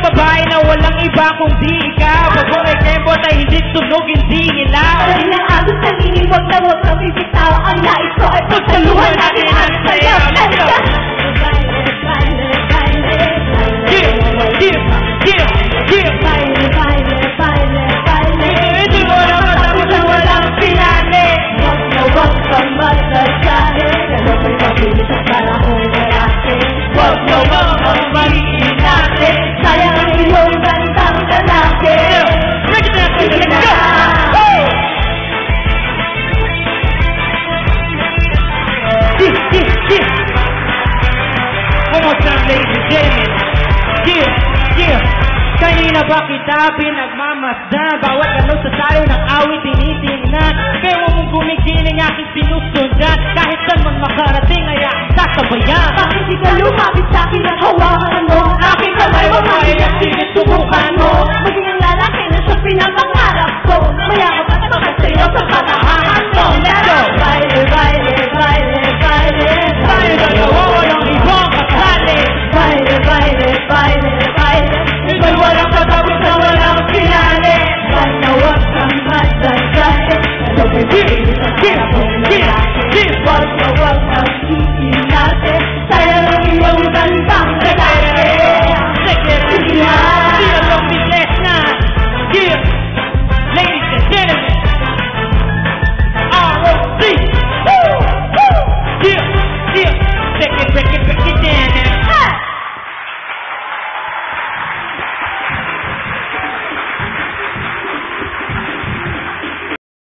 Isang babae na walang iba kundi ikaw. Pag kung may kembot ay hindi sunog, hindi ilaw. Alin ang agos ng ining, wag na wag na bibitaw. Ang nais ko ay pagsaluhan natin ang sayo. Hindi mo na matapos na walang pinali. Wag na wag kang magsasabi. Ano ba'y mabilis ang panahon lalaki? Wag na wag kang mag-inate. Sayang ang iyong gandang lalaki. Sige na! One more time, ladies and gentlemen. Kanina ba kita pinagmamasdan? Bawat galaw sa sayo ng awit tinitingnan. Pero mong gumigiling aking sinusundan. Kahit saan man makarating ay aking sasabayan. Bakit di ka lumapit sa'kin at hawakan mo? Aking kamay mo kaya ang sinusubukan mo. Maging ang lalaki na siya pinapangarap ko. Mayakap at makasayaw sa katahangan mo. Baile, baile, baile, baile. Tayo dalawa walang ibang kasali. Baile, baile, baile, baile. Ika'y walang katapos na walang pinali. Wag na wag kang magdasali. Ano ba'y mabilis ang panahon lalaki? Wag na wag kang iinate. Sayang ang iyong gandang lalaki.